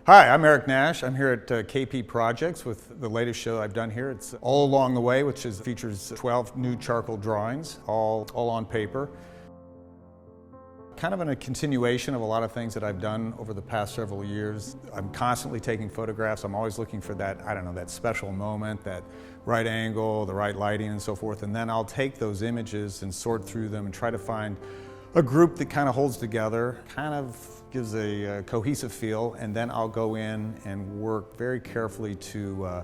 Hi, I'm Eric Nash. I'm here at KP Projects with the latest show I've done here. It's All Along the Way, which features 12 new charcoal drawings, all on paper. Kind of in a continuation of a lot of things that I've done over the past several years. I'm constantly taking photographs. I'm always looking for that, that special moment, that right angle, the right lighting and so forth. And then I'll take those images and sort through them and try to find a group that kind of holds together, kind of gives a cohesive feel, and then I'll go in and work very carefully to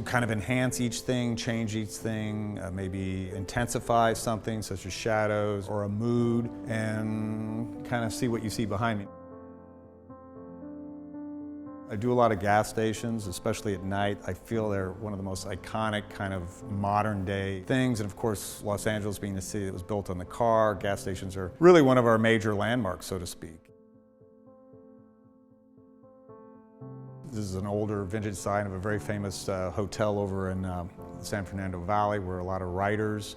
kind of enhance each thing, change each thing, maybe intensify something such as shadows or a mood, and kind of see what you see behind me. I do a lot of gas stations, especially at night. I feel they're one of the most iconic kind of modern day things. And of course, Los Angeles being a city that was built on the car, gas stations are really one of our major landmarks, so to speak. This is an older vintage sign of a very famous hotel over in the San Fernando Valley where a lot of writers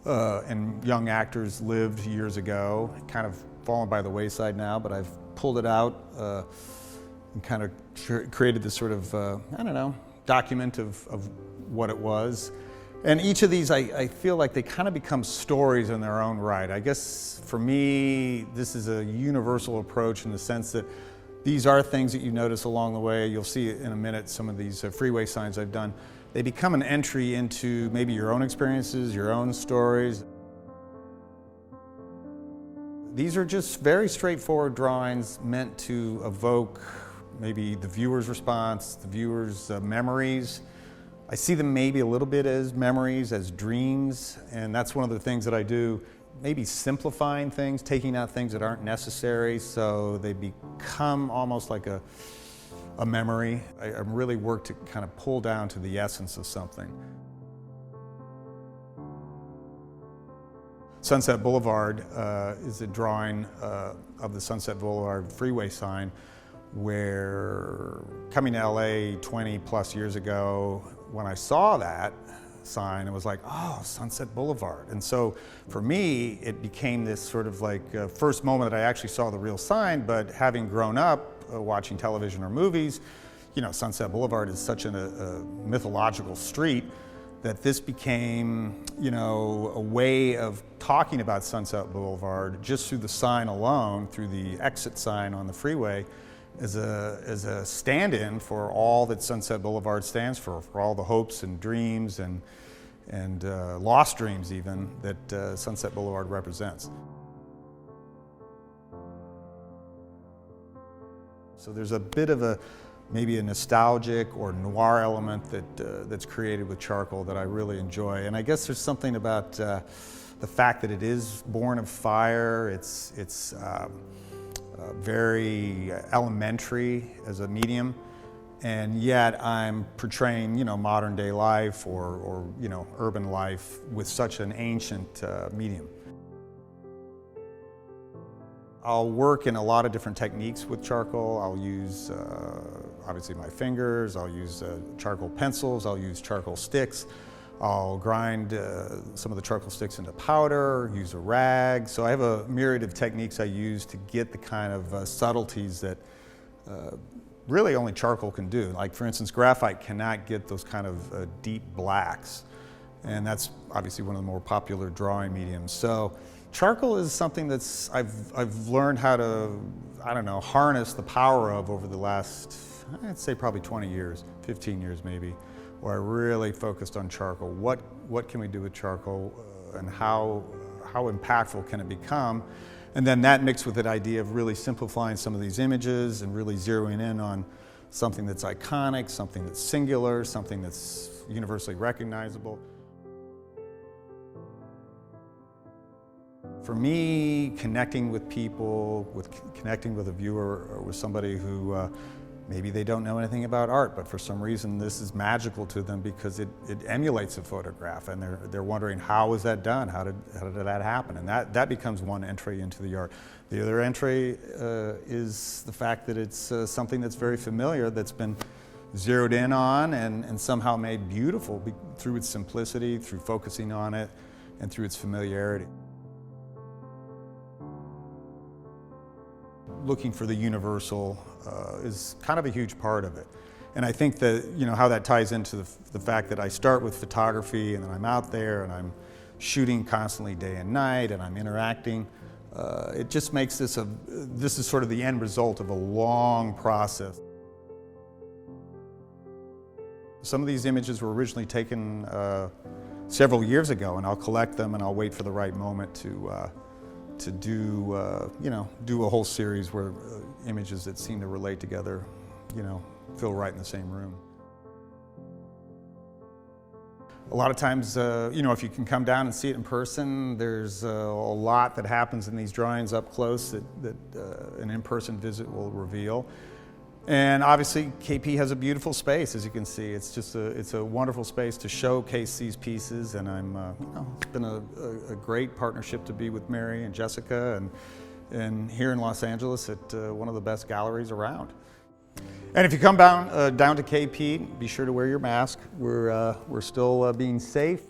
and young actors lived years ago. Kind of fallen by the wayside now, but I've pulled it out and kind of created this sort of, document of what it was. And each of these, I feel like they kind of become stories in their own right. I guess for me, this is a universal approach in the sense that these are things that you notice along the way. You'll see in a minute some of these freeway signs I've done. They become an entry into maybe your own experiences, your own stories. These are just very straightforward drawings meant to evoke maybe the viewer's response, the viewer's memories. I see them maybe a little bit as memories, as dreams, and that's one of the things that I do. Maybe simplifying things, taking out things that aren't necessary so they become almost like a memory. I really work to kind of pull down to the essence of something. Sunset Boulevard is a drawing of the Sunset Boulevard freeway sign where coming to LA 20 plus years ago, when I saw that sign, it was like, oh, Sunset Boulevard. And so for me, it became this sort of like first moment that I actually saw the real sign, but having grown up watching television or movies, Sunset Boulevard is such a mythological street that this became, a way of talking about Sunset Boulevard just through the sign alone, through the exit sign on the freeway, as a stand-in for all that Sunset Boulevard stands for all the hopes and dreams and lost dreams even that Sunset Boulevard represents. So there's a bit of maybe a nostalgic or noir element that's created with charcoal that I really enjoy. And I guess there's something about the fact that it is born of fire. It's very elementary as a medium, and yet I'm portraying, modern day life or urban life with such an ancient medium. I'll work in a lot of different techniques with charcoal. I'll use, obviously, my fingers. I'll use charcoal pencils. I'll use charcoal sticks. I'll grind some of the charcoal sticks into powder, use a rag. So I have a myriad of techniques I use to get the kind of subtleties that really only charcoal can do. Like, for instance, graphite cannot get those kind of deep blacks. And that's obviously one of the more popular drawing mediums. So charcoal is something that's I've learned how to, harness the power of over the last, I'd say probably 20 years, 15 years maybe, where I really focused on charcoal. What can we do with charcoal and how impactful can it become? And then that mixed with that idea of really simplifying some of these images and really zeroing in on something that's iconic, something that's singular, something that's universally recognizable. For me, connecting with people, connecting with a viewer or with somebody who maybe they don't know anything about art, but for some reason this is magical to them because it emulates a photograph, and they're wondering, how was that done? How did that happen? And that becomes one entry into the art. The other entry is the fact that it's something that's very familiar, that's been zeroed in on and somehow made beautiful through its simplicity, through focusing on it, and through its familiarity. Looking for the universal is kind of a huge part of it. And I think that, how that ties into the fact that I start with photography and then I'm out there and I'm shooting constantly day and night and I'm interacting. It just makes this is sort of the end result of a long process. Some of these images were originally taken several years ago, and I'll collect them and I'll wait for the right moment to do a whole series where images that seem to relate together, feel right in the same room. A lot of times, if you can come down and see it in person, there's a lot that happens in these drawings up close that an in-person visit will reveal. And obviously, KP has a beautiful space, as you can see. It's a wonderful space to showcase these pieces, and it's been a great partnership to be with Mary and Jessica, and here in Los Angeles at one of the best galleries around. And if you come down to KP, be sure to wear your mask. We're still being safe.